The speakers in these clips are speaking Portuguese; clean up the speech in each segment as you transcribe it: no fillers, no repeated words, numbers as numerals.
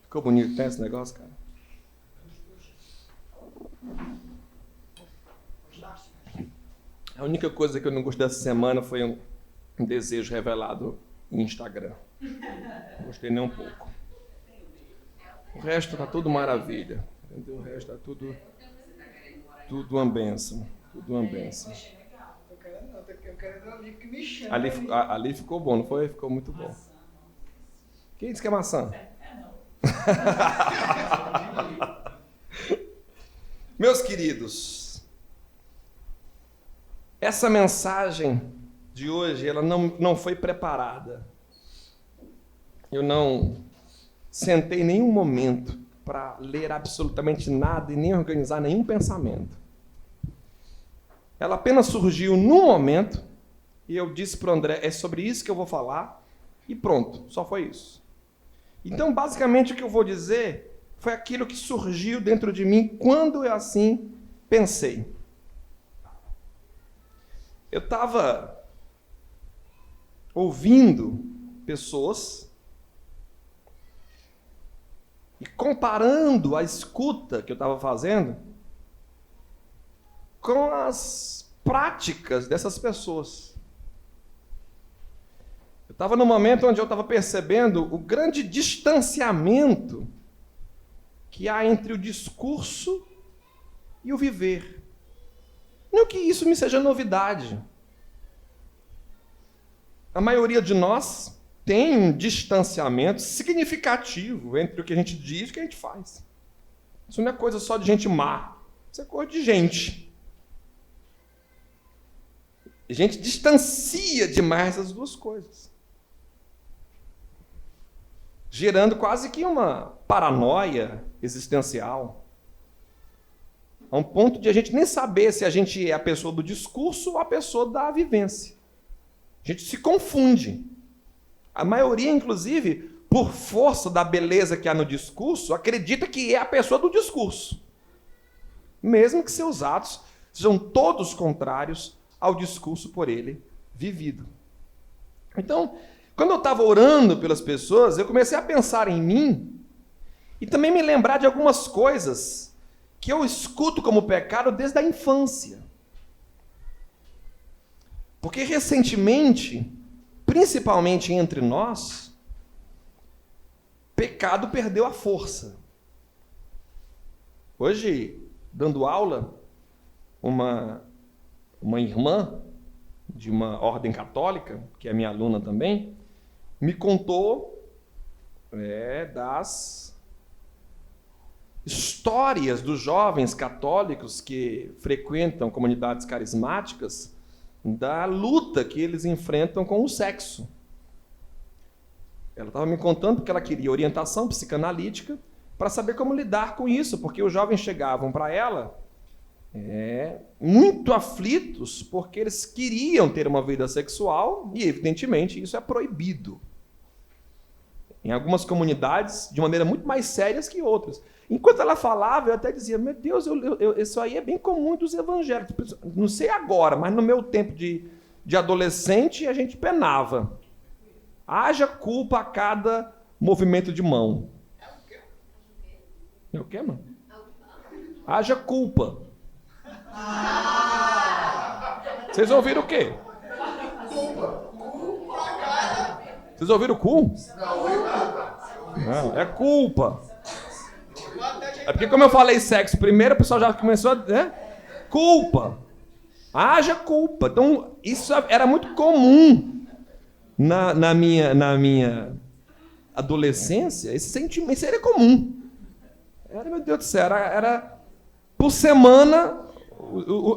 Ficou bonito, né, esse negócio, cara? A única coisa que eu não gostei dessa semana foi um desejo revelado em Instagram. Não gostei nem um pouco. O resto tá tudo maravilha. Entendeu? O resto tá tudo uma bênção. Tudo uma bênção. Eu quero ali que me chama. Ali ficou bom, não foi? Ficou muito bom. Quem disse que é maçã? Meus queridos, essa mensagem de hoje, ela não foi preparada. Eu não sentei em nenhum momento para ler absolutamente nada e nem organizar nenhum pensamento. Ela apenas surgiu num momento e eu disse para o André, é sobre isso que eu vou falar e pronto, só foi isso. Então, basicamente, o que eu vou dizer foi aquilo que surgiu dentro de mim quando eu assim pensei. Eu estava ouvindo pessoas e comparando a escuta que eu estava fazendo com as práticas dessas pessoas. Eu estava num momento onde eu estava percebendo o grande distanciamento que há entre o discurso e o viver. Não que isso me seja novidade. A maioria de nós tem um distanciamento significativo entre o que a gente diz e o que a gente faz. Isso não é coisa só de gente má. Isso é coisa de gente. A gente distancia demais as duas coisas, gerando quase que uma paranoia existencial, a um ponto de a gente nem saber se a gente é a pessoa do discurso ou a pessoa da vivência. A gente se confunde. A maioria, inclusive, por força da beleza que há no discurso, acredita que é a pessoa do discurso, mesmo que seus atos sejam todos contrários ao discurso por ele vivido. Então, quando eu estava orando pelas pessoas, eu comecei a pensar em mim e também me lembrar de algumas coisas que eu escuto como pecado desde a infância. Porque recentemente, principalmente entre nós, pecado perdeu a força. Hoje, dando aula, uma irmã de uma ordem católica, que é minha aluna também, me contou das histórias dos jovens católicos que frequentam comunidades carismáticas, da luta que eles enfrentam com o sexo. Ela estava me contando porque ela queria orientação psicanalítica para saber como lidar com isso, porque os jovens chegavam para ela muito aflitos porque eles queriam ter uma vida sexual e, evidentemente, isso é proibido. Em algumas comunidades, de maneira muito mais séria que outras. Enquanto ela falava, eu até dizia, meu Deus, isso aí é bem comum dos evangélicos. Não sei agora, mas no meu tempo de adolescente, a gente penava. Haja culpa a cada movimento de mão. É o quê, mano? Haja culpa. Vocês ouviram o quê? Vocês ouviram o cu? Não, é culpa. É porque, como eu falei sexo primeiro, o pessoal já começou a... Culpa. Haja culpa. Então, isso era muito comum na minha adolescência. Esse sentimento, isso era comum. Era, meu Deus do céu, era por semana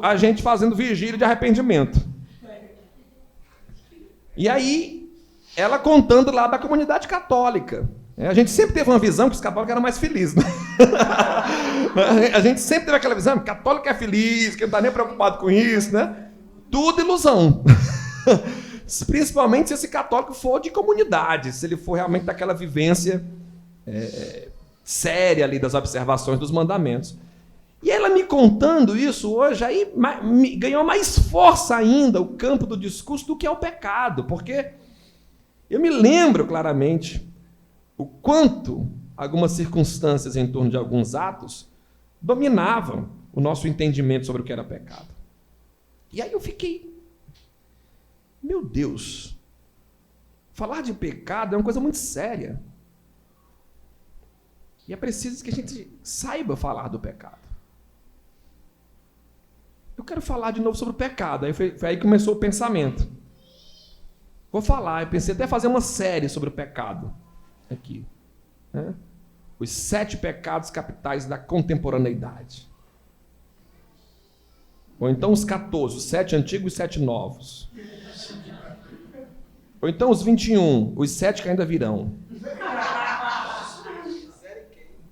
a gente fazendo vigília de arrependimento. E aí, ela contando lá da comunidade católica. A gente sempre teve uma visão que os católicos eram mais felizes. Né? A gente sempre teve aquela visão que católico é feliz, que não está nem preocupado com isso. Né? Tudo ilusão. Principalmente se esse católico for de comunidade, se ele for realmente daquela vivência séria ali das observações dos mandamentos. E ela me contando isso hoje, aí ganhou mais força ainda o campo do discurso do que é o pecado, porque eu me lembro claramente o quanto algumas circunstâncias em torno de alguns atos dominavam o nosso entendimento sobre o que era pecado. E aí eu fiquei, meu Deus, falar de pecado é uma coisa muito séria. E é preciso que a gente saiba falar do pecado. Eu quero falar de novo sobre o pecado. Aí foi aí que começou o pensamento. Vou falar, eu pensei até fazer uma série sobre o pecado aqui, né? Os 7 pecados capitais da contemporaneidade. Ou então os 14, os 7 antigos e os 7 novos. Ou então os 21, os 7 que ainda virão.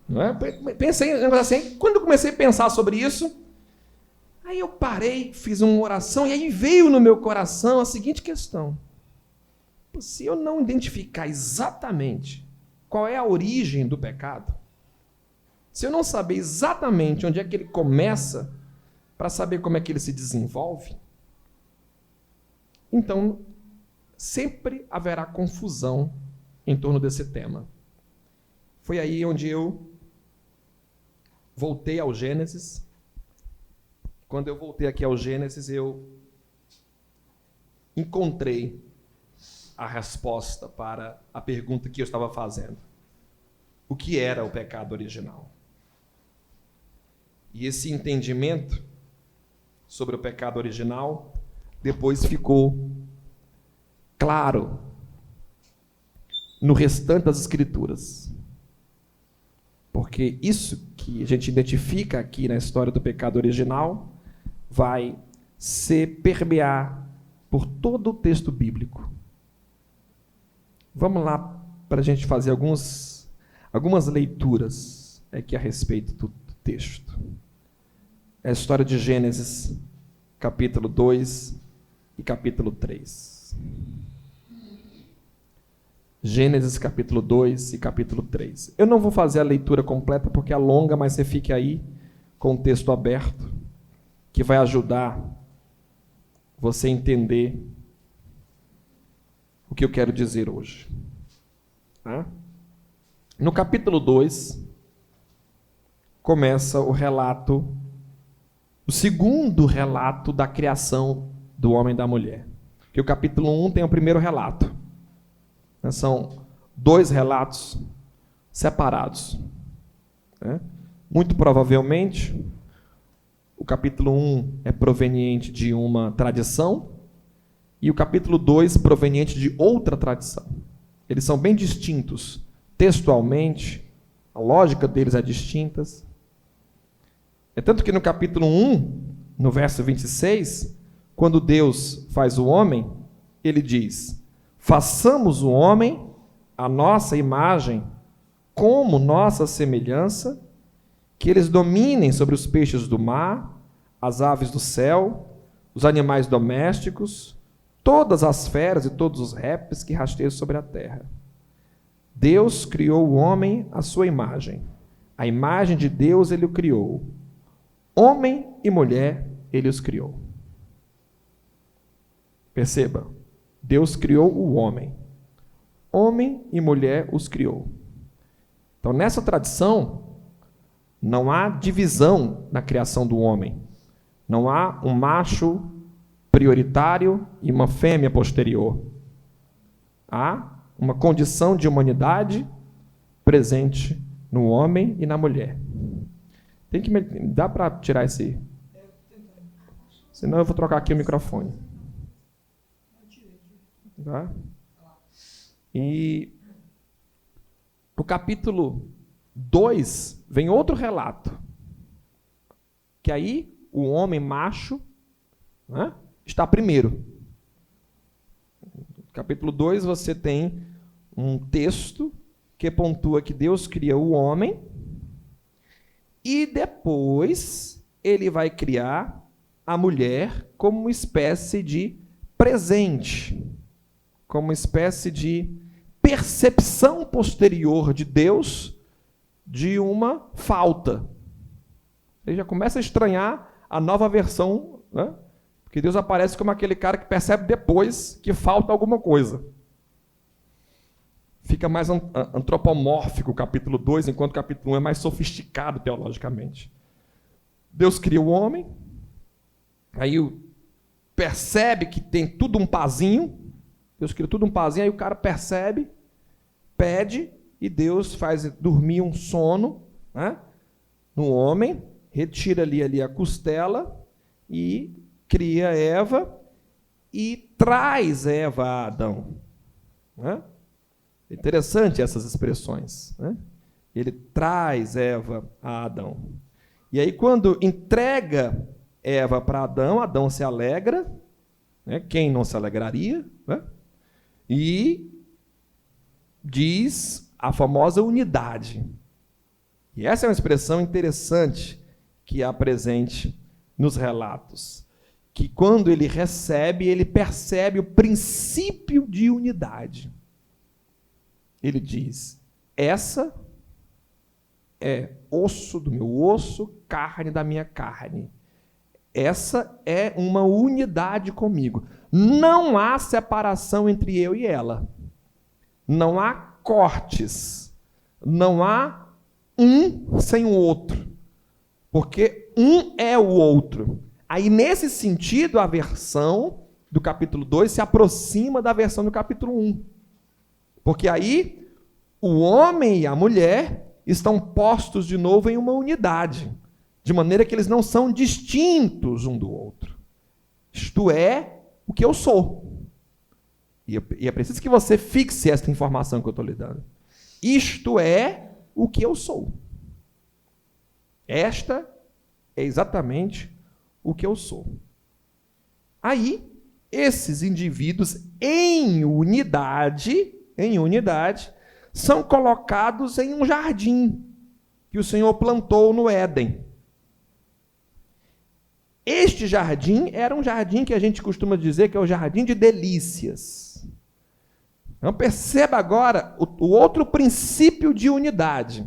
Não é? Pensei assim, quando eu comecei a pensar sobre isso, aí eu parei, fiz uma oração, e aí veio no meu coração a seguinte questão. Se eu não identificar exatamente qual é a origem do pecado, se eu não saber exatamente onde é que ele começa, para saber como é que ele se desenvolve, então sempre haverá confusão em torno desse tema. Foi aí onde eu voltei ao Gênesis. Quando eu voltei aqui ao Gênesis, eu encontrei a resposta para a pergunta que eu estava fazendo. O que era o pecado original? E esse entendimento sobre o pecado original depois ficou claro no restante das Escrituras. Porque isso que a gente identifica aqui na história do pecado original vai se permear por todo o texto bíblico. Vamos lá para a gente fazer algumas leituras aqui a respeito do texto. É a história de Gênesis, capítulo 2 e capítulo 3. Gênesis, capítulo 2 e capítulo 3. Eu não vou fazer a leitura completa porque é longa, mas você fique aí com o texto aberto, que vai ajudar você a entender o que eu quero dizer hoje. No capítulo 2, começa o relato, o segundo relato da criação do homem e da mulher. Porque o capítulo 1 tem o primeiro relato. São 2 relatos separados. Muito provavelmente, o capítulo 1 é proveniente de uma tradição e o capítulo 2 proveniente de outra tradição. Eles são bem distintos textualmente, a lógica deles é distinta. É tanto que no capítulo 1, no verso 26, quando Deus faz o homem, ele diz: façamos o homem à nossa imagem, como nossa semelhança, que eles dominem sobre os peixes do mar, as aves do céu, os animais domésticos, todas as feras e todos os répteis que rasteiam sobre a terra. Deus criou o homem à sua imagem. A imagem de Deus ele o criou. Homem e mulher ele os criou. Perceba, Deus criou o homem. Homem e mulher os criou. Então, nessa tradição, não há divisão na criação do homem. Não há um macho prioritário e uma fêmea posterior. Há uma condição de humanidade presente no homem e na mulher. Dá para tirar esse? Senão eu vou trocar aqui o microfone. Tá? E no capítulo 2 vem outro relato. Que aí o homem macho, né, está primeiro. No capítulo 2 você tem um texto que pontua que Deus cria o homem e depois ele vai criar a mulher como uma espécie de presente, como uma espécie de percepção posterior de Deus de uma falta. Ele já começa a estranhar a nova versão, né? Porque Deus aparece como aquele cara que percebe depois que falta alguma coisa. Fica mais antropomórfico o capítulo 2, enquanto o capítulo 1 é mais sofisticado teologicamente. Deus cria o homem, aí percebe que tem tudo um pazinho, Deus cria tudo um pazinho, aí o cara percebe, pede, e Deus faz dormir um sono, né, no homem, retira ali a costela e cria Eva e traz Eva a Adão. Né? Interessante essas expressões. Né? Ele traz Eva a Adão. E aí, quando entrega Eva para Adão, Adão se alegra, né? Quem não se alegraria? Né? E diz a famosa unidade. E essa é uma expressão interessante que há presente nos relatos. Que quando ele recebe, ele percebe o princípio de unidade. Ele diz: essa é osso do meu osso, carne da minha carne. Essa é uma unidade comigo. Não há separação entre eu e ela. Não há cortes. Não há um sem o outro. Porque um é o outro. Aí, nesse sentido, a versão do capítulo 2 se aproxima da versão do capítulo 1. Porque aí, o homem e a mulher estão postos de novo em uma unidade, de maneira que eles não são distintos um do outro. Isto é o que eu sou. E é preciso que você fixe esta informação que eu estou lhe dando. Isto é o que eu sou. Esta é exatamente o que eu sou. Aí, esses indivíduos em unidade, são colocados em um jardim que o Senhor plantou no Éden. Este jardim era um jardim que a gente costuma dizer que é o jardim de delícias. Então perceba agora o outro princípio de unidade.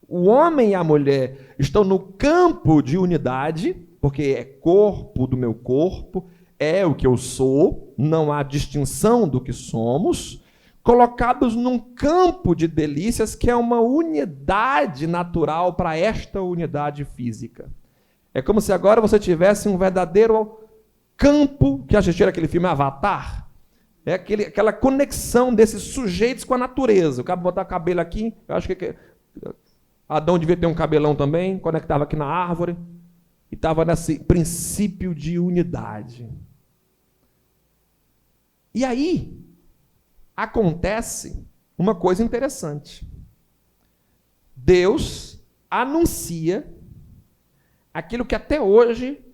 O homem e a mulher estão no campo de unidade, porque é corpo do meu corpo, é o que eu sou, não há distinção do que somos, colocados num campo de delícias que é uma unidade natural para esta unidade física. É como se agora você tivesse um verdadeiro campo, que assistiram aquele filme Avatar, é aquela conexão desses sujeitos com a natureza. O cara botar o cabelo aqui, eu acho que Adão devia ter um cabelão também, conectava aqui na árvore, e estava nesse princípio de unidade. E aí, acontece uma coisa interessante. Deus anuncia aquilo que até hoje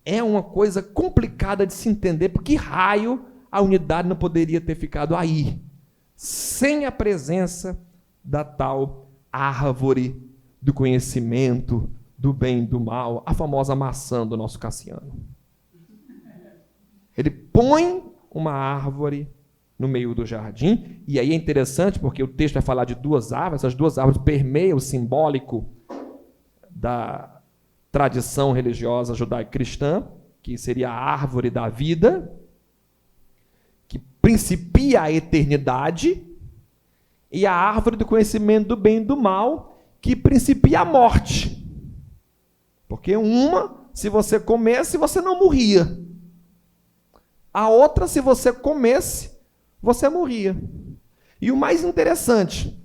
é uma coisa complicada de se entender, porque raio a unidade não poderia ter ficado aí, sem a presença da tal árvore do conhecimento do bem e do mal, a famosa maçã do nosso Cassiano. Ele põe uma árvore no meio do jardim, e aí é interessante porque o texto vai falar de duas árvores, essas duas árvores permeiam o simbólico da tradição religiosa judaico-cristã, que seria a árvore da vida, que principia a eternidade, e a árvore do conhecimento do bem e do mal, que principia a morte. Porque uma, se você comesse, você não morria. A outra, se você comesse, você morria. E o mais interessante,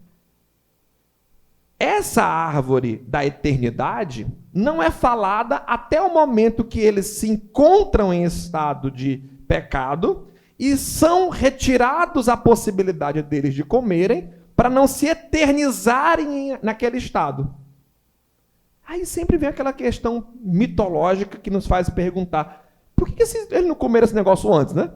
essa árvore da eternidade não é falada até o momento que eles se encontram em estado de pecado e são retirados a possibilidade deles de comerem para não se eternizarem naquele estado. Aí sempre vem aquela questão mitológica que nos faz perguntar: por que eles não comeram esse negócio antes, né?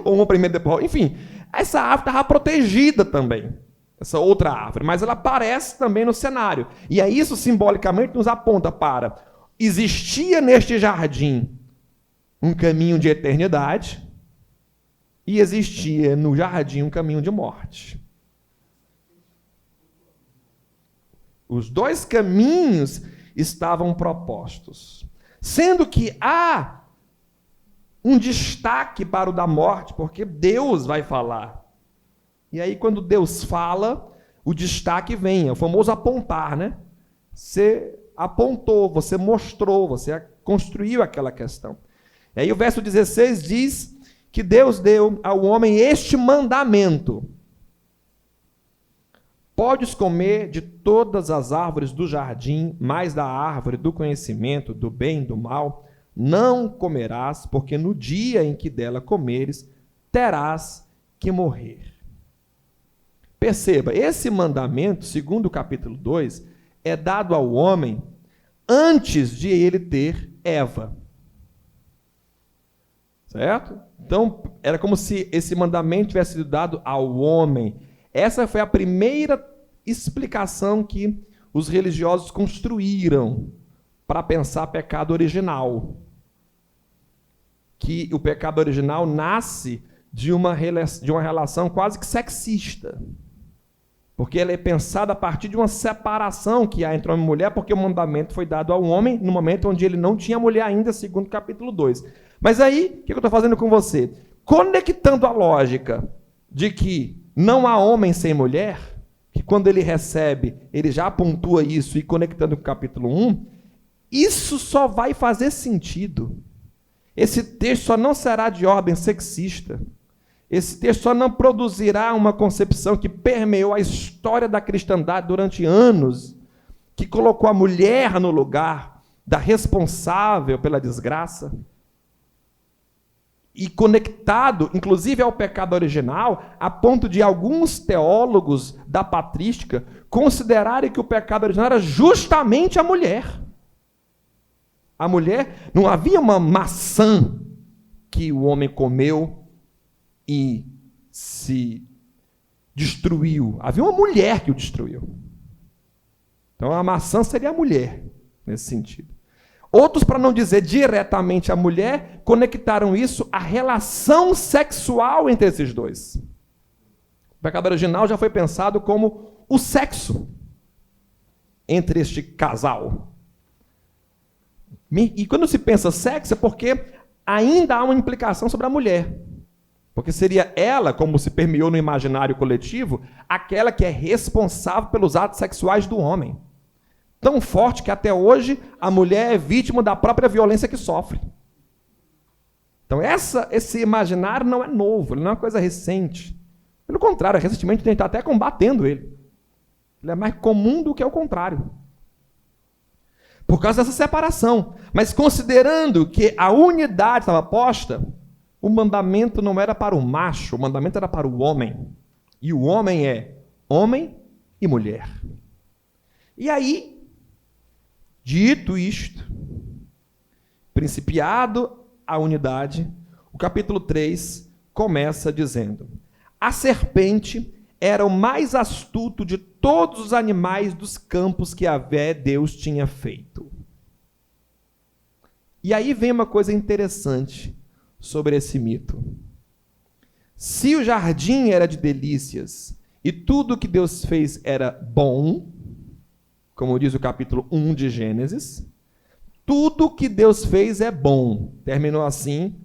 Ou um primeiro depois. Enfim, essa árvore estava protegida também, essa outra árvore, mas ela aparece também no cenário. E aí isso simbolicamente nos aponta para: existia neste jardim um caminho de eternidade e existia no jardim um caminho de morte. Os dois caminhos estavam propostos. Sendo que há um destaque para o da morte, porque Deus vai falar. E aí, quando Deus fala, o destaque vem, é o famoso apontar, né? Você apontou, você mostrou, você construiu aquela questão. E aí o verso 16 diz que Deus deu ao homem este mandamento: podes comer de todas as árvores do jardim, mas da árvore do conhecimento, do bem e do mal, não comerás, porque no dia em que dela comeres, terás que morrer. Perceba, esse mandamento, segundo o capítulo 2, é dado ao homem antes de ele ter Eva. Certo? Então, era como se esse mandamento tivesse sido dado ao homem. Essa foi a primeira explicação que os religiosos construíram para pensar pecado original. Que o pecado original nasce de uma relação quase que sexista. Porque ela é pensada a partir de uma separação que há entre homem e mulher, porque o mandamento foi dado ao homem no momento onde ele não tinha mulher ainda, segundo o capítulo 2. Mas aí, o que eu estou fazendo com você? Conectando a lógica de que não há homem sem mulher, que quando ele recebe, ele já pontua isso, e conectando com o capítulo 1, isso só vai fazer sentido. Esse texto só não será de ordem sexista. Esse texto só não produzirá uma concepção que permeou a história da cristandade durante anos, que colocou a mulher no lugar da responsável pela desgraça, e conectado, inclusive, ao pecado original, a ponto de alguns teólogos da patrística considerarem que o pecado original era justamente a mulher. A mulher, não havia uma maçã que o homem comeu e se destruiu. Havia uma mulher que o destruiu. Então a maçã seria a mulher, nesse sentido. Outros, para não dizer diretamente a mulher, conectaram isso à relação sexual entre esses dois. O pecado original já foi pensado como o sexo entre este casal. E quando se pensa sexo, é porque ainda há uma implicação sobre a mulher. Porque seria ela, como se permeou no imaginário coletivo, aquela que é responsável pelos atos sexuais do homem. Tão forte que até hoje a mulher é vítima da própria violência que sofre. Então esse imaginário não é novo, ele não é uma coisa recente. Pelo contrário, recentemente a gente está até combatendo ele. Ele é mais comum do que o contrário. Por causa dessa separação. Mas considerando que a unidade estava posta, o mandamento não era para o macho, o mandamento era para o homem. E o homem é homem e mulher. E aí, dito isto, principiado a unidade, o capítulo 3 começa dizendo: a serpente era o mais astuto de todos os animais dos campos que Deus tinha feito. E aí vem uma coisa interessante sobre esse mito. Se o jardim era de delícias e tudo que Deus fez era bom, como diz o capítulo 1 de Gênesis, tudo que Deus fez é bom. Terminou assim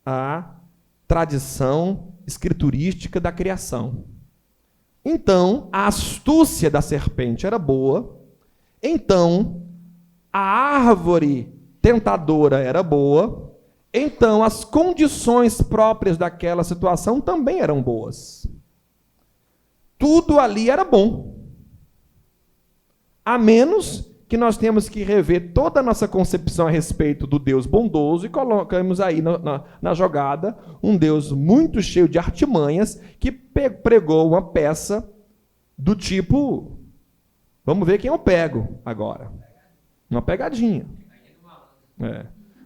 a tradição escriturística da criação. Então, a astúcia da serpente era boa. Então, a árvore tentadora era boa. Então, as condições próprias daquela situação também eram boas. Tudo ali era bom. A menos que nós temos que rever toda a nossa concepção a respeito do Deus bondoso e colocamos aí na jogada um Deus muito cheio de artimanhas que pregou uma peça do tipo, vamos ver quem eu pego agora. Uma pegadinha.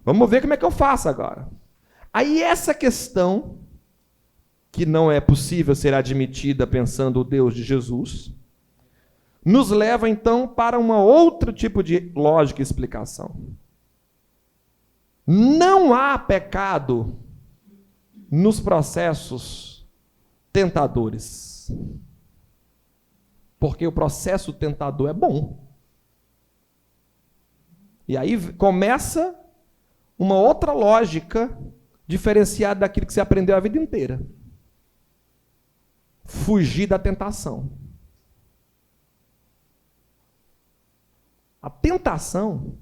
Vamos ver como é que eu faço agora. Aí essa questão, que não é possível ser admitida pensando o Deus de Jesus, nos leva, então, para um outro tipo de lógica e explicação. Não há pecado nos processos tentadores. Porque o processo tentador é bom. E aí começa uma outra lógica diferenciada daquilo que você aprendeu a vida inteira. Fugir da tentação. A tentação,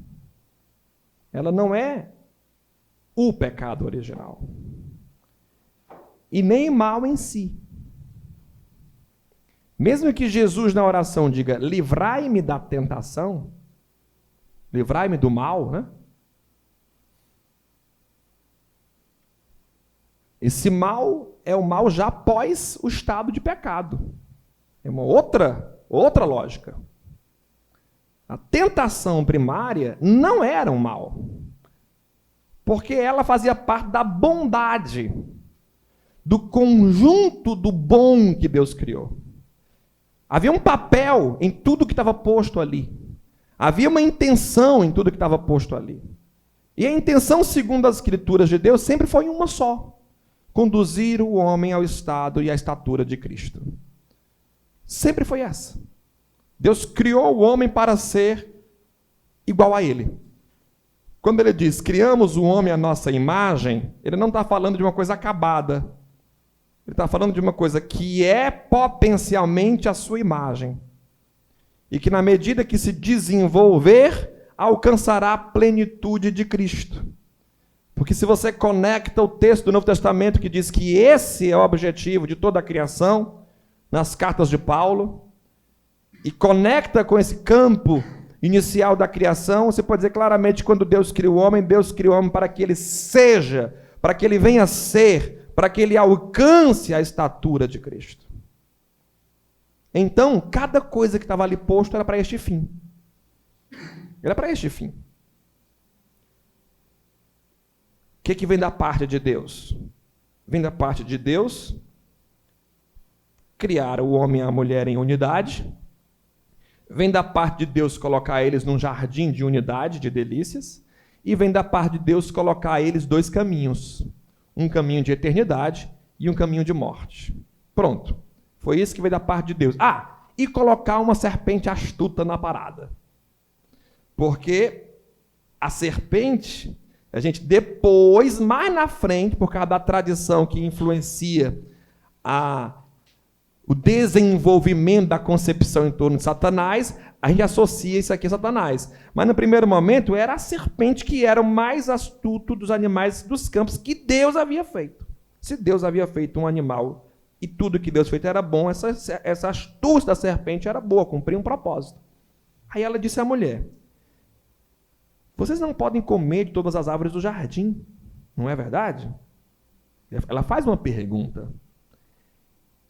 ela não é o pecado original. E nem mal em si. Mesmo que Jesus na oração diga, livrai-me da tentação, livrai-me do mal, né? Esse mal é o mal já após o estado de pecado. É uma outra lógica. A tentação primária não era um mal, porque ela fazia parte da bondade, do conjunto do bom que Deus criou. Havia um papel em tudo que estava posto ali. Havia uma intenção em tudo que estava posto ali. E a intenção, segundo as Escrituras de Deus, sempre foi uma só: conduzir o homem ao estado e à estatura de Cristo. Sempre foi essa. Deus criou o homem para ser igual a ele. Quando ele diz, criamos o homem à nossa imagem, ele não está falando de uma coisa acabada. Ele está falando de uma coisa que é potencialmente a sua imagem. E que na medida que se desenvolver, alcançará a plenitude de Cristo. Porque se você conecta o texto do Novo Testamento que diz que esse é o objetivo de toda a criação, nas cartas de Paulo, e conecta com esse campo inicial da criação, você pode dizer claramente que quando Deus criou o homem para que ele seja, para que ele venha a ser, para que ele alcance a estatura de Cristo. Então, cada coisa que estava ali posto era para este fim. Era para este fim. O que vem da parte de Deus? Vem da parte de Deus criar o homem e a mulher em unidade. Vem da parte de Deus colocar eles num jardim de unidade, de delícias. E vem da parte de Deus colocar eles dois caminhos. Um caminho de eternidade e um caminho de morte. Pronto. Foi isso que veio da parte de Deus. E colocar uma serpente astuta na parada. Porque a serpente, a gente depois, mais na frente, por causa da tradição que influencia o desenvolvimento da concepção em torno de Satanás, a gente associa isso aqui a Satanás. Mas no primeiro momento era a serpente que era o mais astuto dos animais dos campos que Deus havia feito. Se Deus havia feito um animal e tudo que Deus fez era bom, essa astúcia da serpente era boa, cumpria um propósito. Aí ela disse à mulher, vocês não podem comer de todas as árvores do jardim, não é verdade? Ela faz uma pergunta.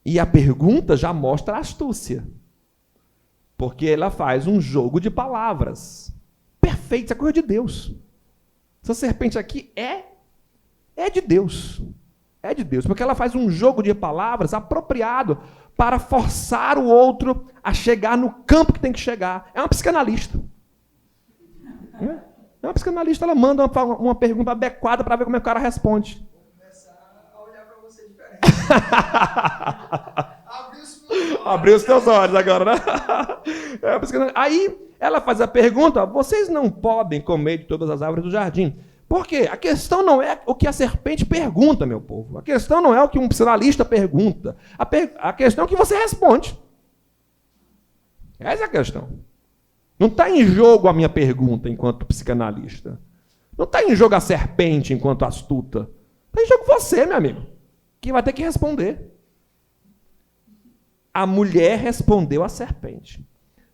E a pergunta já mostra a astúcia. Porque ela faz um jogo de palavras. Perfeito, isso é coisa de Deus. Essa serpente aqui é de Deus. É de Deus. Porque ela faz um jogo de palavras apropriado para forçar o outro a chegar no campo que tem que chegar. É uma psicanalista. É uma psicanalista, ela manda uma pergunta adequada para ver como é que o cara responde. Vou começar a olhar para você diferente. Abriu os teus olhos agora, né? Aí ela faz a pergunta, vocês não podem comer de todas as árvores do jardim. Por quê? A questão não é o que a serpente pergunta, meu povo. A questão não é o que um psicanalista pergunta. A questão é o que você responde. Essa é a questão. Não está em jogo a minha pergunta enquanto psicanalista. Não está em jogo a serpente enquanto astuta. Está em jogo você, meu amigo, que vai ter que responder. A mulher respondeu à serpente.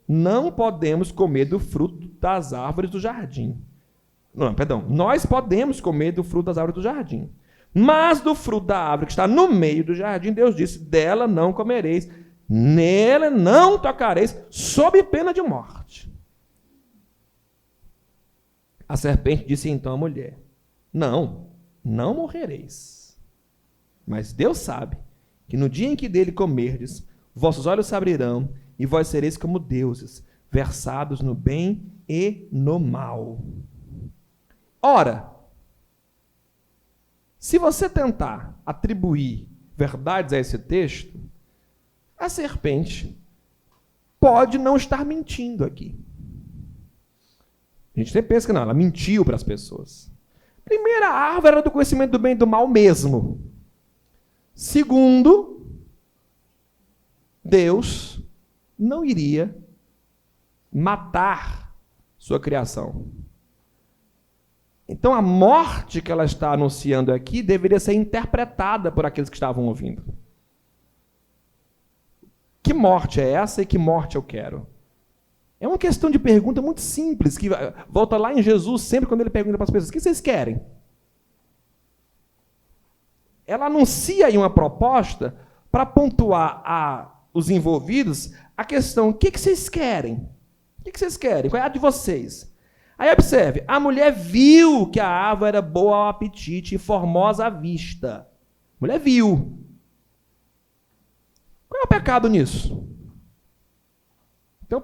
Não podemos comer do fruto das árvores do jardim. Não, perdão. Nós podemos comer do fruto das árvores do jardim. Mas do fruto da árvore que está no meio do jardim, Deus disse, dela não comereis, nela não tocareis, sob pena de morte. A serpente disse então à mulher, não morrereis. Mas Deus sabe que no dia em que dele comerdes, vossos olhos se abrirão e vós sereis como deuses, versados no bem e no mal. Ora, se você tentar atribuir verdades a esse texto, a serpente pode não estar mentindo aqui. A gente sempre pensa que não, ela mentiu para as pessoas. Primeiro, a árvore era do conhecimento do bem e do mal mesmo. Segundo, Deus não iria matar sua criação. Então, a morte que ela está anunciando aqui deveria ser interpretada por aqueles que estavam ouvindo. Que morte é essa e que morte eu quero? É uma questão de pergunta muito simples, que volta lá em Jesus, sempre quando ele pergunta para as pessoas, o que vocês querem? Ela anuncia aí uma proposta para pontuar os envolvidos a questão, o que vocês querem? O que vocês querem? Qual é a de vocês? Aí observe, a mulher viu que a árvore era boa ao apetite e formosa à vista. A mulher viu. Qual é o pecado nisso? Então,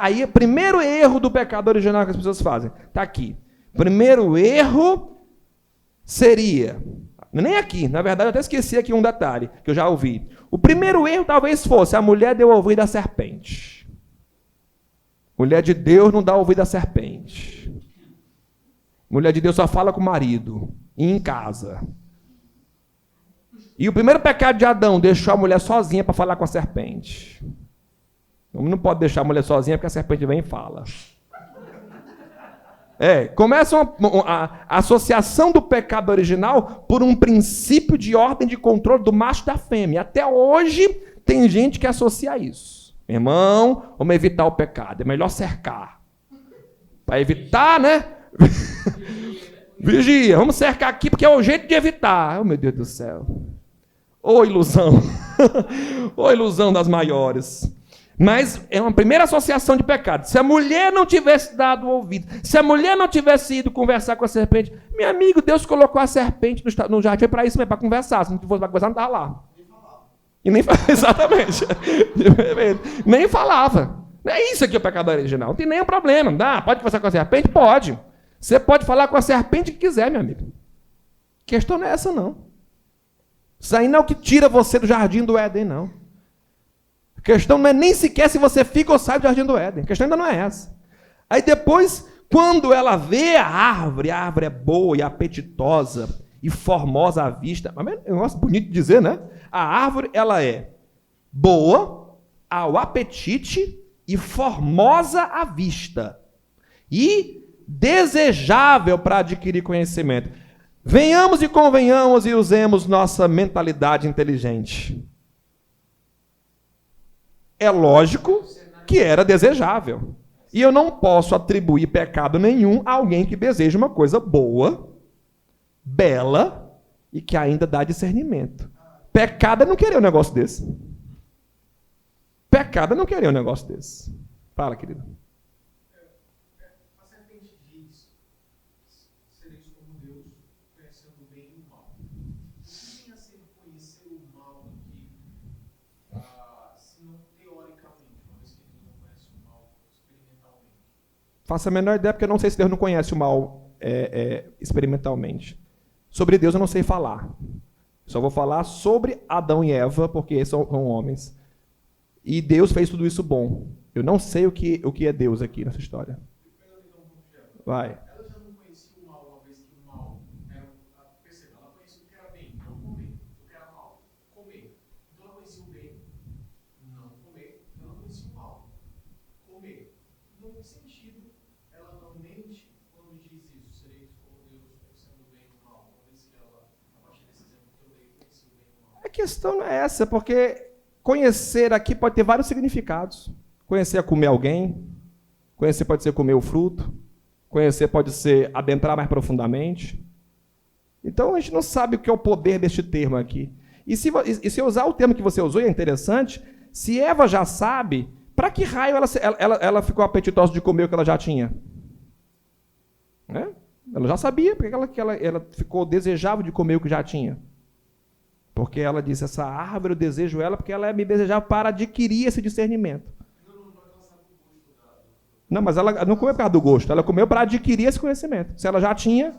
aí, o primeiro erro do pecado original que as pessoas fazem, está aqui. Primeiro erro seria, nem aqui, na verdade eu até esqueci aqui um detalhe, que eu já ouvi. O primeiro erro talvez fosse, a mulher deu ouvido à serpente. Mulher de Deus não dá ouvido à serpente. Mulher de Deus só fala com o marido, e em casa. E o primeiro pecado de Adão deixou a mulher sozinha para falar com a serpente. O homem não pode deixar a mulher sozinha porque a serpente vem e fala. Começa a associação do pecado original por um princípio de ordem de controle do macho e da fêmea. Até hoje tem gente que associa isso. Irmão, vamos evitar o pecado. É melhor cercar. Para evitar, né? Vigia, vamos cercar aqui porque é o jeito de evitar. Oh, meu Deus do céu. Ô ilusão. Ô ilusão das maiores. Mas é uma primeira associação de pecado. Se a mulher não tivesse dado o ouvido, se a mulher não tivesse ido conversar com a serpente, meu amigo, Deus colocou a serpente no jardim para isso mesmo, para conversar. Se não fosse para conversar, não estava lá. E nem falava. Exatamente. Nem falava. É isso aqui o pecado original. Não tem nenhum problema. Pode conversar com a serpente? Pode. Você pode falar com a serpente que quiser, meu amigo. A questão não é essa, não. Isso aí não é o que tira você do jardim do Éden, não. A questão não é nem sequer se você fica ou sai do jardim do Éden. A questão ainda não é essa. Aí depois, quando ela vê a árvore é boa e apetitosa e formosa à vista. Mas é um negócio bonito de dizer, né? A árvore, ela é boa ao apetite e formosa à vista. E desejável para adquirir conhecimento. Venhamos e convenhamos e usemos nossa mentalidade inteligente. É lógico que era desejável. E eu não posso atribuir pecado nenhum a alguém que deseja uma coisa boa, bela e que ainda dá discernimento. Pecado é não querer um negócio desse. Pecado é não querer um negócio desse. Fala, querido. A serpente diz: sereis como Deus, conhecendo o bem e o mal. O que vem a ser conhecer o mal aqui, se não teoricamente, uma vez que Deus não conhece o mal experimentalmente? Faço a menor ideia, porque eu não sei se Deus não conhece o mal experimentalmente. Sobre Deus eu não sei falar. Só vou falar sobre Adão e Eva, porque são homens. E Deus fez tudo isso bom. Eu não sei o que é Deus aqui nessa história. Vai. Ela já não conhecia o mal, uma vez que o mal era... Perceba, ela conhecia o que era bem, não comer. O que era mal, comer. Então ela conhecia o bem, não comer. Ela conhecia o mal, comer. Então, em que sentido ela não mente quando diz isso? Sereis como Deus, conhecendo o bem e o mal. Uma vez que ela, a partir desse exemplo que eu dei, conhecia o bem e o mal. A questão não é essa, porque conhecer aqui pode ter vários significados. Conhecer é comer alguém, conhecer pode ser comer o fruto, conhecer pode ser adentrar mais profundamente. Então a gente não sabe o que é o poder deste termo aqui. E se eu usar o termo que você usou, e é interessante, se Eva já sabe, para que raio ela ficou apetitosa de comer o que ela já tinha? Né? Ela já sabia, porque ela ficou desejável de comer o que já tinha. Porque ela disse, essa árvore eu desejo ela porque ela me desejava para adquirir esse discernimento. Não, mas ela não comeu por causa do gosto, ela comeu para adquirir esse conhecimento. Se ela já tinha,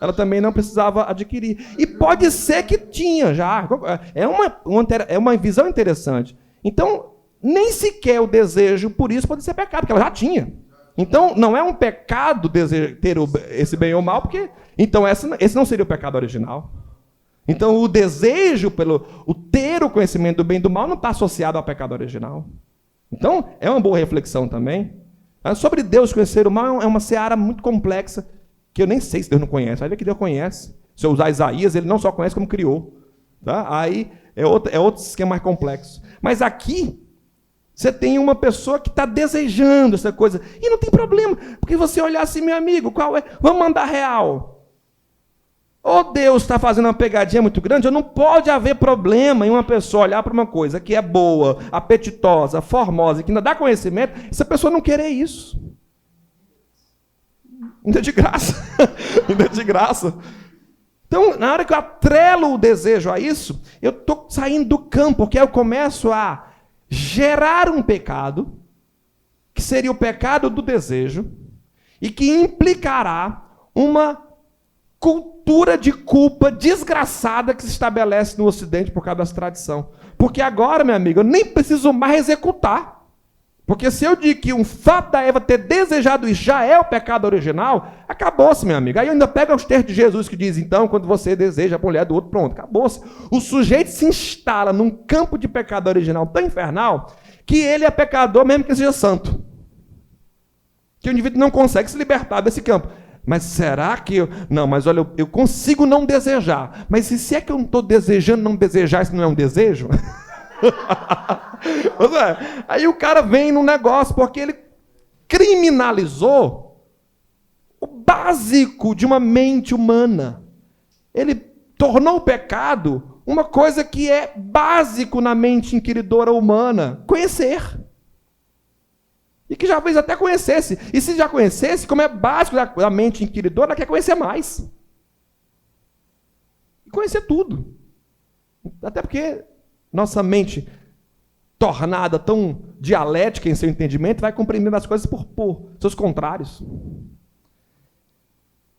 ela também não precisava adquirir. E pode ser que tinha já. É uma visão interessante. Então, nem sequer o desejo, por isso, pode ser pecado, porque ela já tinha. Então, não é um pecado ter esse bem ou mal, porque então esse não seria o pecado original. Então, o desejo o ter o conhecimento do bem e do mal não está associado ao pecado original. Então, é uma boa reflexão também. Sobre Deus conhecer o mal é uma seara muito complexa, que eu nem sei se Deus não conhece. Olha que Deus conhece. Se eu usar Isaías, ele não só conhece como criou. Tá? Aí é outro esquema mais complexo. Mas aqui, você tem uma pessoa que está desejando essa coisa. E não tem problema, porque você olhar assim, meu amigo, qual é? Vamos mandar real. Ou Deus está fazendo uma pegadinha muito grande, ou não pode haver problema em uma pessoa olhar para uma coisa que é boa, apetitosa, formosa, que ainda dá conhecimento, essa pessoa não querer isso. Ainda de graça. Ainda de graça. Então, na hora que eu atrelo o desejo a isso, eu estou saindo do campo, porque eu começo a gerar um pecado, que seria o pecado do desejo, e que implicará uma cultura de culpa desgraçada que se estabelece no Ocidente por causa dessa tradição. Porque agora, meu amigo, eu nem preciso mais executar. Porque se eu digo que o fato da Eva ter desejado isso já é o pecado original, acabou-se, meu amigo. Aí eu ainda pego os textos de Jesus que diz, então, quando você deseja a mulher do outro, pronto, acabou-se. O sujeito se instala num campo de pecado original tão infernal que ele é pecador mesmo que seja santo. Que o indivíduo não consegue se libertar desse campo. Mas será que eu... Não, mas olha, eu consigo não desejar. Mas se é que eu não estou desejando não desejar, isso não é um desejo? Aí o cara vem num negócio, porque ele criminalizou o básico de uma mente humana. Ele tornou o pecado uma coisa que é básico na mente inquiridora humana. Conhecer. E que já fez até conhecesse. E se já conhecesse, como é básico da mente inquiridora, ela quer conhecer mais. E conhecer tudo. Até porque nossa mente, tornada tão dialética em seu entendimento, vai compreendendo as coisas por seus contrários.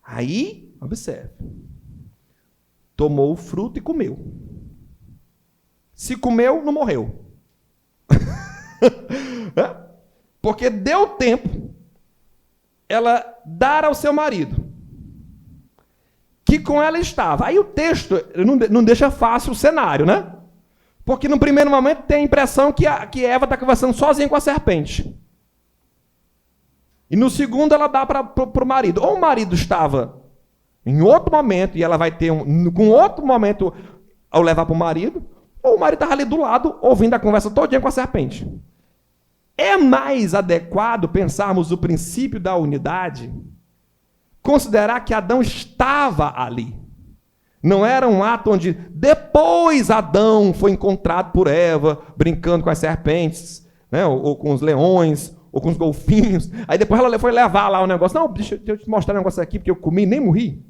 Aí, observe. Tomou o fruto e comeu. Se comeu, não morreu. Porque deu tempo ela dar ao seu marido, que com ela estava. Aí o texto não deixa fácil o cenário, né? Porque no primeiro momento tem a impressão que Eva está conversando sozinha com a serpente. E no segundo ela dá para o marido. Ou o marido estava em outro momento, e ela vai ter com outro momento ao levar para o marido, ou o marido estava ali do lado, ouvindo a conversa todinha com a serpente. É mais adequado pensarmos o princípio da unidade, considerar que Adão estava ali. Não era um ato onde depois Adão foi encontrado por Eva, brincando com as serpentes, né, ou com os leões, ou com os golfinhos. Aí depois ela foi levar lá o negócio. Não, deixa eu te mostrar um negócio aqui, porque eu comi e nem morri.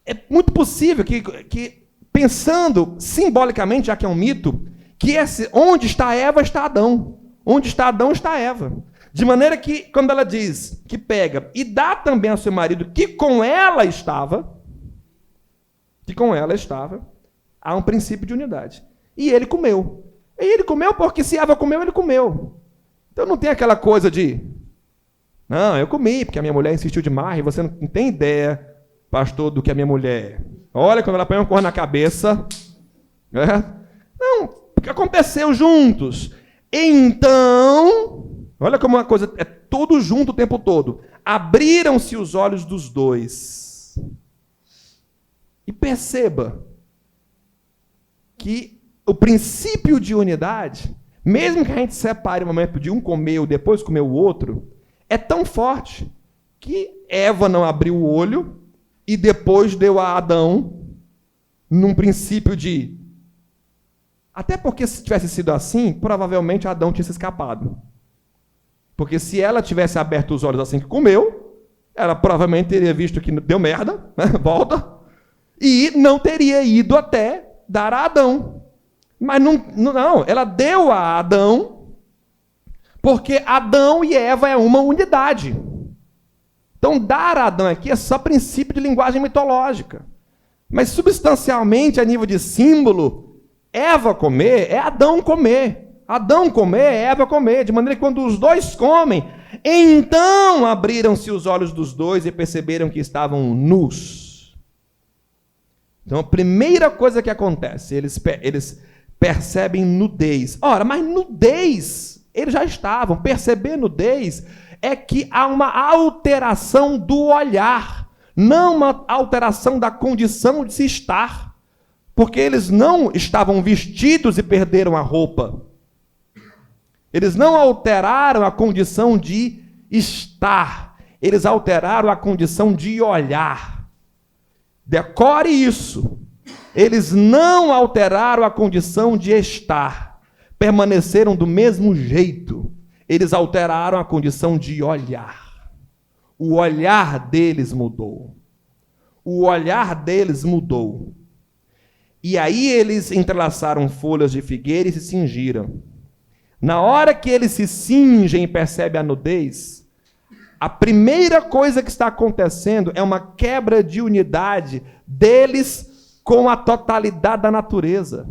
É muito possível que, pensando simbolicamente, já que é um mito, que onde está Eva, está Adão. Onde está Adão, está Eva. De maneira que, quando ela diz que pega e dá também ao seu marido que com ela estava, há um princípio de unidade. E ele comeu. E ele comeu porque se Eva comeu, ele comeu. Então não tem aquela coisa de, não, eu comi porque a minha mulher insistiu demais, e você não tem ideia, pastor, do que a minha mulher... Olha, quando ela põe uma cor na cabeça... Não, porque aconteceu juntos. Então... Olha como uma coisa é tudo junto o tempo todo. Abriram-se os olhos dos dois. E perceba que o princípio de unidade, mesmo que a gente separe o momento de um comer ou depois comer o outro, é tão forte que Eva não abriu o olho e depois deu a Adão num princípio de... Até porque se tivesse sido assim, provavelmente Adão tinha se escapado. Porque se ela tivesse aberto os olhos assim que comeu, ela provavelmente teria visto que deu merda, né? Volta, e não teria ido até dar a Adão. Mas não, ela deu a Adão, porque Adão e Eva é uma unidade. Então, dar a Adão aqui é só princípio de linguagem mitológica. Mas, substancialmente, a nível de símbolo, Eva comer é Adão comer. Adão comer, Eva comer, de maneira que quando os dois comem, então abriram-se os olhos dos dois e perceberam que estavam nus. Então a primeira coisa que acontece, eles percebem nudez. Ora, mas nudez, eles já estavam. Perceber nudez é que há uma alteração do olhar, não uma alteração da condição de se estar. Porque eles não estavam vestidos e perderam a roupa. Eles não alteraram a condição de estar. Eles alteraram a condição de olhar. Decore isso. Eles não alteraram a condição de estar. Permaneceram do mesmo jeito. Eles alteraram a condição de olhar. O olhar deles mudou. O olhar deles mudou. E aí eles entrelaçaram folhas de figueira e se cingiram. Na hora que eles se cingem e percebem a nudez, a primeira coisa que está acontecendo é uma quebra de unidade deles com a totalidade da natureza.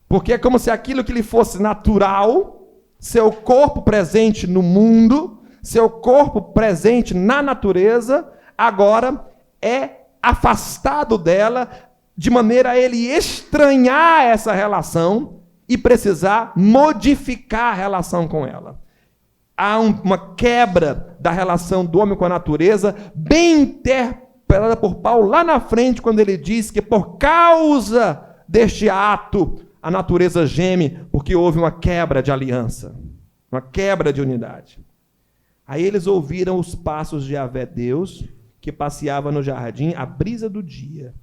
Porque é como se aquilo que lhe fosse natural, seu corpo presente no mundo, seu corpo presente na natureza, agora é afastado dela, de maneira a ele estranhar essa relação e precisar modificar a relação com ela. Há uma quebra da relação do homem com a natureza, bem interpretada por Paulo lá na frente, quando ele diz que por causa deste ato, a natureza geme, porque houve uma quebra de aliança, uma quebra de unidade. Aí eles ouviram os passos de Yahvé Deus, que passeava no jardim à brisa do dia.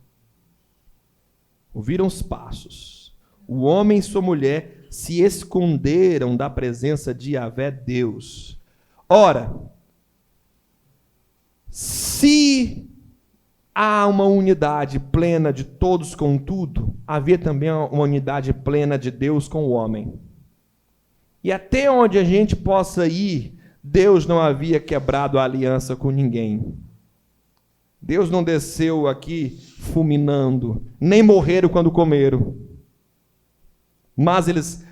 Ouviram os passos. O homem e sua mulher se esconderam da presença de Yahvé Deus. Ora, se há uma unidade plena de todos com tudo, havia também uma unidade plena de Deus com o homem. E até onde a gente possa ir, Deus não havia quebrado a aliança com ninguém. Deus não desceu aqui fulminando, nem morreram quando comeram. Mas eles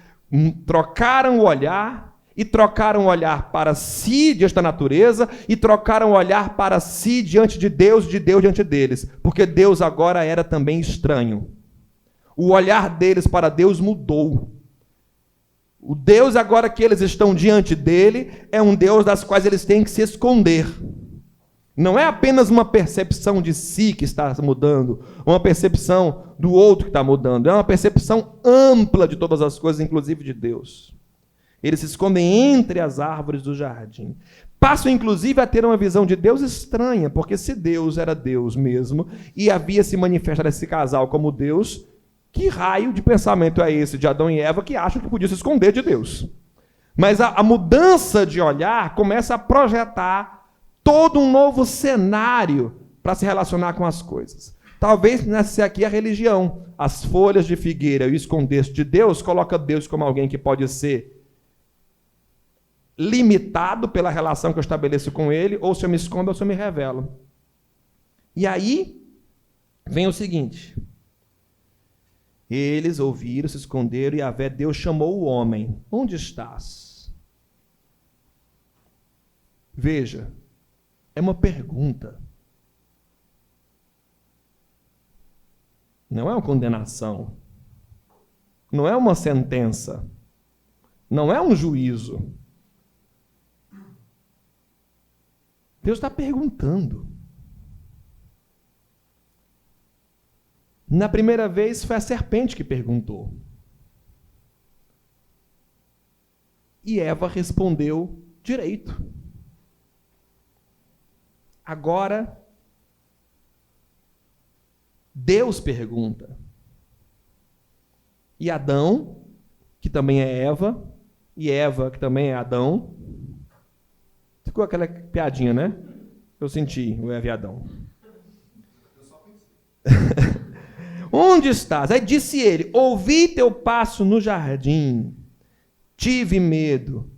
trocaram o olhar, e trocaram o olhar para si diante da natureza, e trocaram o olhar para si diante de Deus diante deles, porque Deus agora era também estranho. O olhar deles para Deus mudou. O Deus agora que eles estão diante dele é um Deus das quais eles têm que se esconder. Não é apenas uma percepção de si que está mudando, uma percepção do outro que está mudando. É uma percepção ampla de todas as coisas, inclusive de Deus. Eles se escondem entre as árvores do jardim. Passam, inclusive, a ter uma visão de Deus estranha, porque se Deus era Deus mesmo, e havia se manifestado esse casal como Deus, que raio de pensamento é esse de Adão e Eva que acham que podiam se esconder de Deus? Mas a mudança de olhar começa a projetar todo um novo cenário para se relacionar com as coisas. Talvez nessa aqui a religião. As folhas de figueira e o esconder-se de Deus coloca Deus como alguém que pode ser limitado pela relação que eu estabeleço com ele, ou se eu me escondo ou se eu me revelo. E aí vem o seguinte: eles ouviram, se esconderam, e Yahvé Deus chamou o homem. Onde estás? Veja, é uma pergunta. Não é uma condenação. Não é uma sentença. Não é um juízo. Deus está perguntando. Na primeira vez foi a serpente que perguntou. E Eva respondeu direito. Agora, Deus pergunta. E Adão, que também é Eva, e Eva, que também é Adão. Ficou aquela piadinha, né? Eu senti o Eva e Adão. Eu só pensei. Onde estás? Aí disse ele: ouvi teu passo no jardim, tive medo,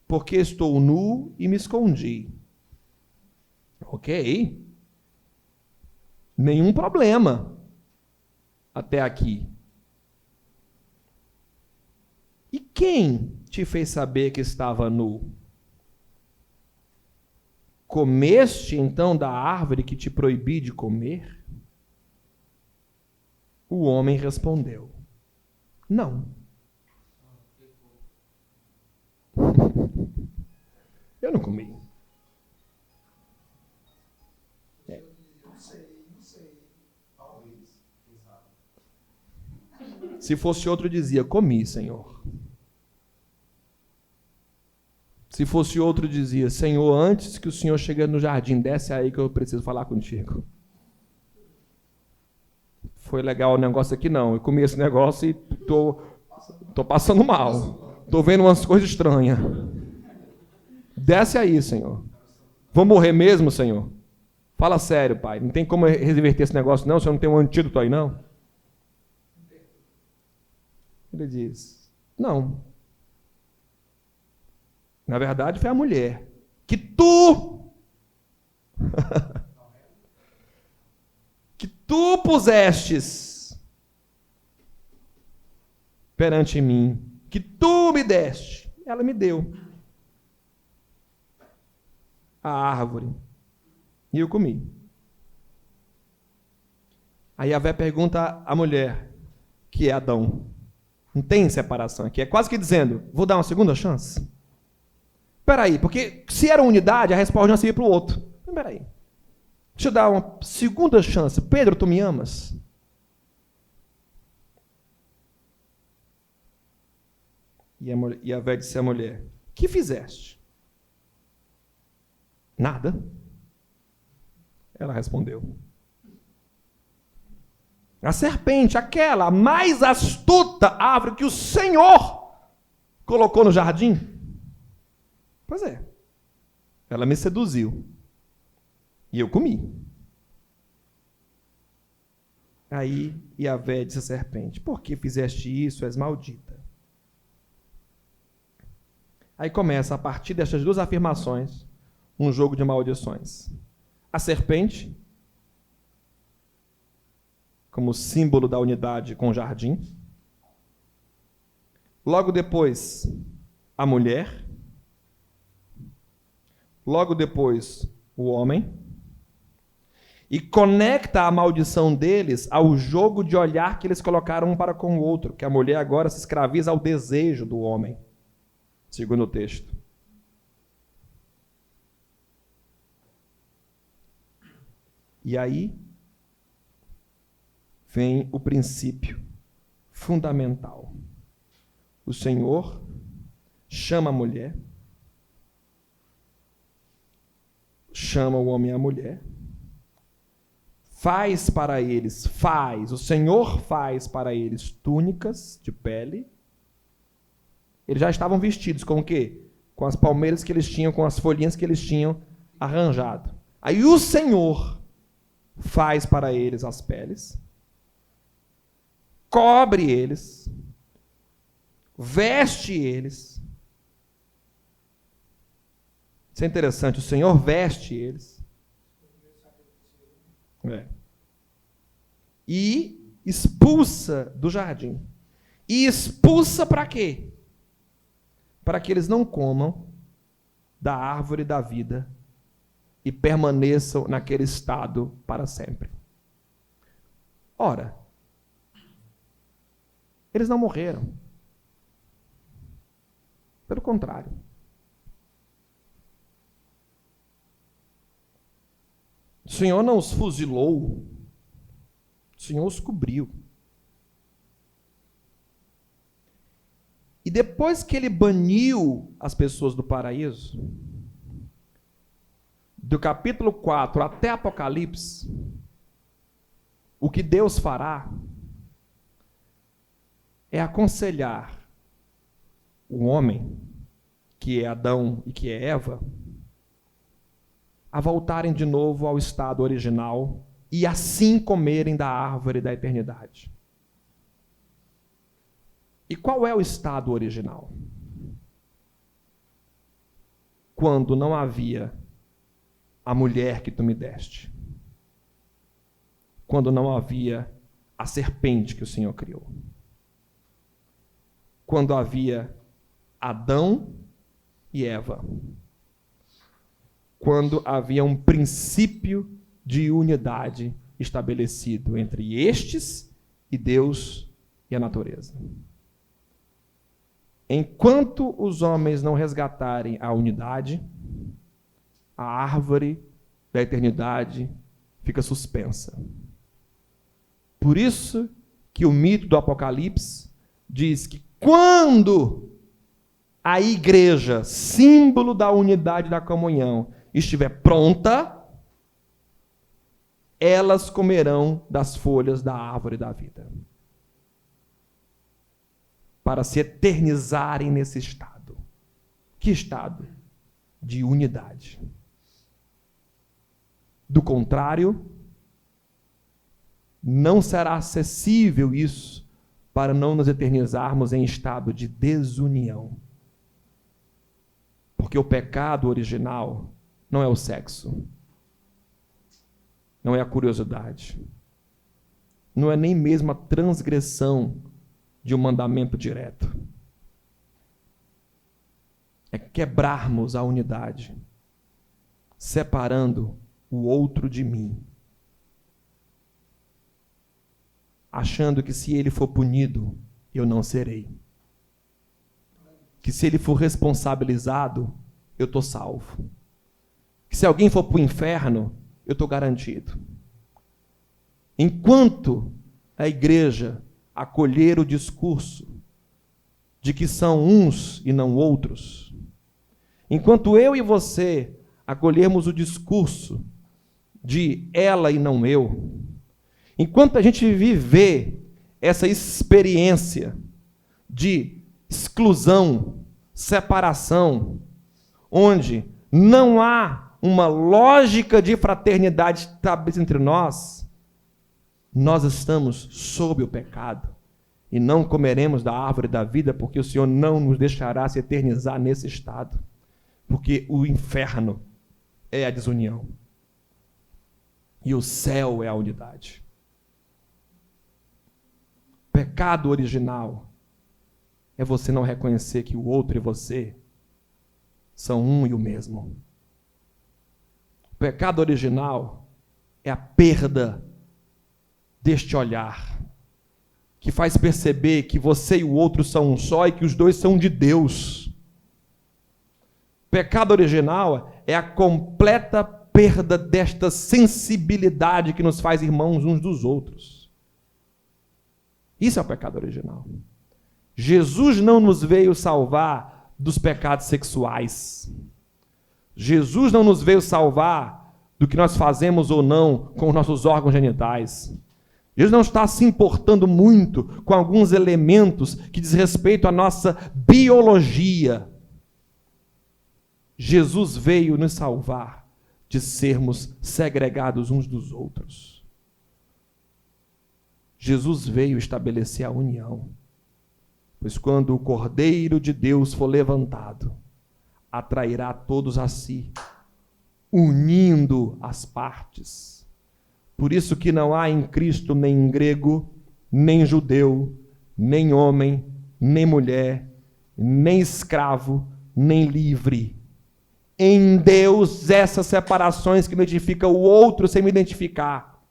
porque estou nu e me escondi. Ok. Nenhum problema até aqui. E quem te fez saber que estava nu? Comeste então da árvore que te proibi de comer? O homem respondeu: não. Eu não comi. Não sei. Talvez. Se fosse outro, dizia: comi, Senhor. Se fosse outro, dizia: Senhor, antes que o Senhor chegue no jardim, desce aí que eu preciso falar contigo. Foi legal o negócio aqui, não. Eu comi esse negócio e tô passando mal. Tô vendo umas coisas estranhas. Desce aí, Senhor. Vou morrer mesmo, Senhor? Fala sério, Pai. Não tem como reverter esse negócio, não? O Senhor não tem um antídoto aí, não? Ele diz: não. Na verdade, foi a mulher que tu pusestes perante mim, que tu me deste. Ela me deu a árvore e eu comi. Aí Yahvé pergunta à mulher, que é Adão: não tem separação aqui? É quase que dizendo: vou dar uma segunda chance? Espera aí, porque se era unidade, a resposta não seria para o outro. Espera aí. Deixa eu dar uma segunda chance. Pedro, tu me amas? E Yahvé disse à mulher: que fizeste? Nada. Ela respondeu: a serpente, aquela mais astuta árvore que o Senhor colocou no jardim. Pois é. Ela me seduziu. E eu comi. Aí Yahvé disse à serpente: por que fizeste isso? És maldita. Aí começa, a partir destas duas afirmações, um jogo de maldições. A serpente, como símbolo da unidade com o jardim. Logo depois, a mulher. Logo depois, o homem. E conecta a maldição deles ao jogo de olhar que eles colocaram um para com o outro, que a mulher agora se escraviza ao desejo do homem, segundo o texto. E aí vem o princípio fundamental. O Senhor chama a mulher, chama o homem e a mulher, o Senhor faz para eles túnicas de pele. Eles já estavam vestidos com o quê? Com as palmeiras que eles tinham, com as folhinhas que eles tinham arranjado. Aí o Senhor faz para eles as peles, cobre eles, veste eles. Isso é interessante, o Senhor veste eles. E expulsa do jardim. E expulsa para quê? Para que eles não comam da árvore da vida e permaneçam naquele estado para sempre. Ora, eles não morreram. Pelo contrário. O Senhor não os fuzilou, o Senhor os cobriu. E depois que ele baniu as pessoas do paraíso, do capítulo 4 até Apocalipse, o que Deus fará é aconselhar o homem, que é Adão e que é Eva, a voltarem de novo ao estado original e assim comerem da árvore da eternidade. E qual é o estado original? Quando não havia a mulher que tu me deste. Quando não havia a serpente que o Senhor criou. Quando havia Adão e Eva. Quando havia um princípio de unidade estabelecido entre estes e Deus e a natureza. Enquanto os homens não resgatarem a unidade, a árvore da eternidade fica suspensa. Por isso que o mito do Apocalipse diz que quando a igreja, símbolo da unidade e da comunhão, estiver pronta, elas comerão das folhas da árvore da vida, para se eternizarem nesse estado. Que estado? De unidade. Do contrário, não será acessível isso para não nos eternizarmos em estado de desunião. Porque o pecado original não é o sexo, não é a curiosidade, não é nem mesmo a transgressão de um mandamento direto. É quebrarmos a unidade, separando o outro de mim, achando que se ele for punido, eu não serei. Que se ele for responsabilizado, eu estou salvo. Que se alguém for para o inferno, eu estou garantido. Enquanto a igreja acolher o discurso de que são uns e não outros, enquanto eu e você acolhermos o discurso de ela e não eu, enquanto a gente viver essa experiência de exclusão, separação, onde não há uma lógica de fraternidade estabelecida entre nós, nós estamos sob o pecado e não comeremos da árvore da vida, porque o Senhor não nos deixará se eternizar nesse estado, porque o inferno é a desunião e o céu é a unidade. Pecado original é você não reconhecer que o outro e você são um e o mesmo. O pecado original é a perda deste olhar, que faz perceber que você e o outro são um só e que os dois são de Deus. O pecado original é a completa perda desta sensibilidade que nos faz irmãos uns dos outros. Isso é o pecado original. Jesus não nos veio salvar dos pecados sexuais. Jesus não nos veio salvar do que nós fazemos ou não com os nossos órgãos genitais. Jesus não está se importando muito com alguns elementos que diz respeito à nossa biologia. Jesus veio nos salvar de sermos segregados uns dos outros. Jesus veio estabelecer a união. Pois quando o Cordeiro de Deus for levantado, atrairá todos a si, unindo as partes. Por isso que não há em Cristo nem grego, nem judeu, nem homem, nem mulher, nem escravo, nem livre. Em Deus, essas separações que me identificam o outro sem me identificar.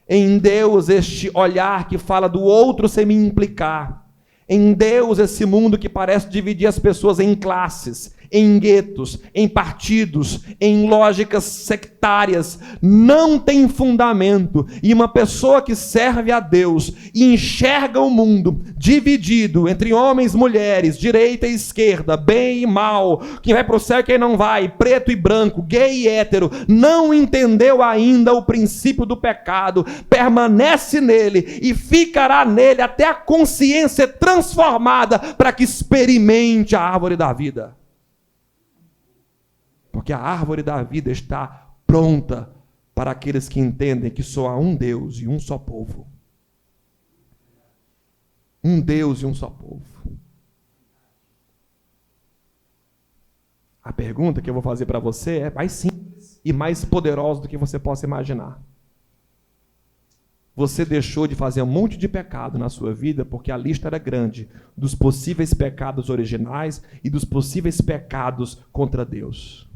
Em Deus, este olhar que fala do outro sem me implicar. Em Deus, esse mundo que parece dividir as pessoas em classes, em guetos, em partidos, em lógicas sectárias, não tem fundamento. E uma pessoa que serve a Deus e enxerga o mundo dividido entre homens e mulheres, direita e esquerda, bem e mal, quem vai para o céu e quem não vai, preto e branco, gay e hétero, não entendeu ainda o princípio do pecado, permanece nele e ficará nele até a consciência transformada para que experimente a árvore da vida. Porque a árvore da vida está pronta para aqueles que entendem que só há um Deus e um só povo. Um Deus e um só povo. A pergunta que eu vou fazer para você é mais simples e mais poderosa do que você possa imaginar. você deixou de fazer um monte de pecado na sua vida porque a lista era grande dos possíveis pecados originais e dos possíveis pecados contra Deus.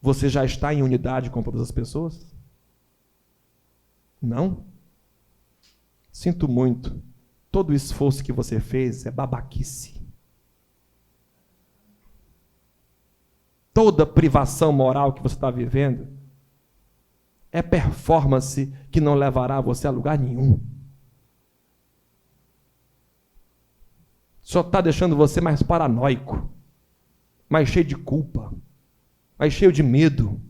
Você já está em unidade com todas as pessoas? Não? Sinto muito. Todo o esforço que você fez é babaquice. Toda privação moral que você está vivendo é performance que não levará você a lugar nenhum. Só está deixando você mais paranoico, mais cheio de culpa, mais cheio de medo.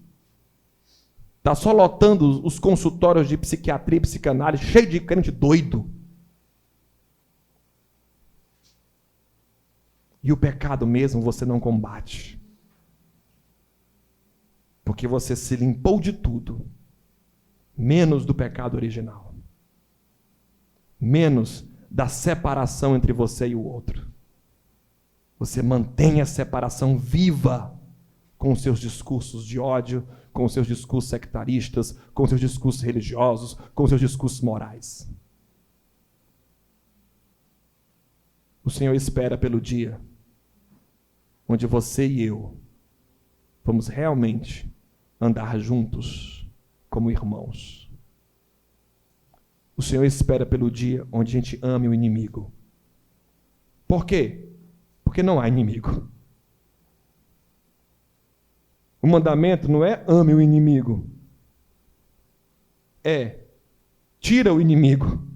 Está só lotando os consultórios de psiquiatria e psicanálise, cheio de crente doido. E o pecado mesmo você não combate. Porque você se limpou de tudo, menos do pecado original. Menos da separação entre você e o outro. Você mantém a separação viva com os seus discursos de ódio, com os seus discursos sectaristas, com os seus discursos religiosos, com os seus discursos morais. O Senhor espera pelo dia onde você e eu vamos realmente andar juntos como irmãos. O Senhor espera pelo dia onde a gente ame o inimigo. Por quê? Porque não há inimigo. O mandamento não é ame o inimigo. É tira o inimigo.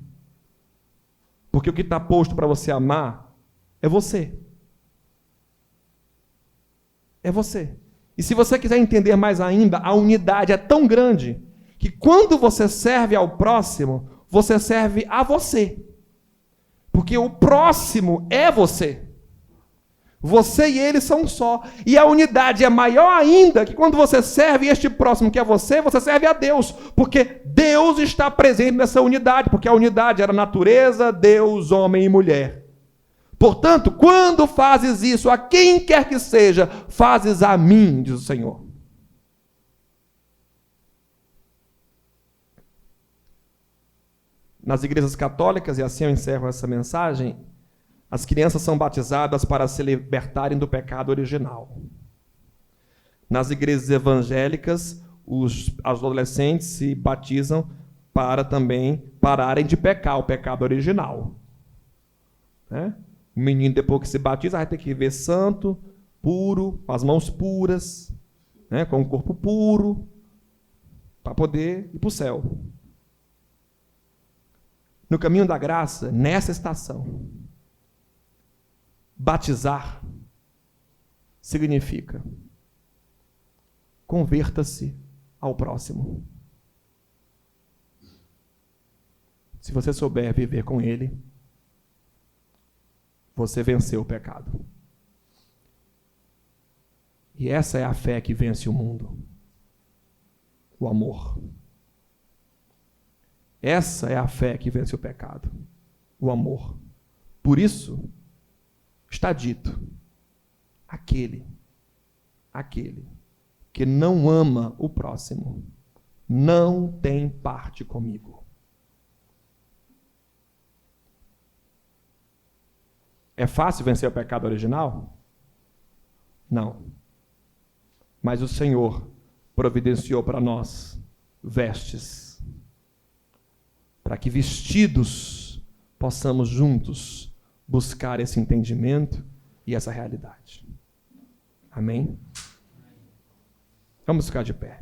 Porque o que está posto para você amar é você. É você. E se você quiser entender mais ainda, a unidade é tão grande que quando você serve ao próximo, você serve a você. Porque o próximo é você. Você e ele são um só. E a unidade é maior ainda que quando você serve este próximo que é você serve a Deus. Porque Deus está presente nessa unidade. Porque a unidade era natureza, Deus, homem e mulher. Portanto, quando fazes isso a quem quer que seja, fazes a mim, diz o Senhor. Nas igrejas católicas, e assim eu encerro essa mensagem, as crianças são batizadas para se libertarem do pecado original. Nas igrejas evangélicas, os adolescentes se batizam para também pararem de pecar, o pecado original. Né? O menino, depois que se batiza, vai ter que viver santo, puro, com as mãos puras, né? Com o corpo puro, para poder ir para o céu. No caminho da graça, nessa estação, batizar significa converta-se ao próximo. Se você souber viver com ele, você venceu o pecado. E essa é a fé que vence o mundo. O amor. Essa é a fé que vence o pecado. O amor. Por isso, está dito, aquele que não ama o próximo, não tem parte comigo. É fácil vencer o pecado original? Não. Mas o Senhor providenciou para nós vestes, para que vestidos possamos juntos buscar esse entendimento e essa realidade. Amém? Vamos ficar de pé.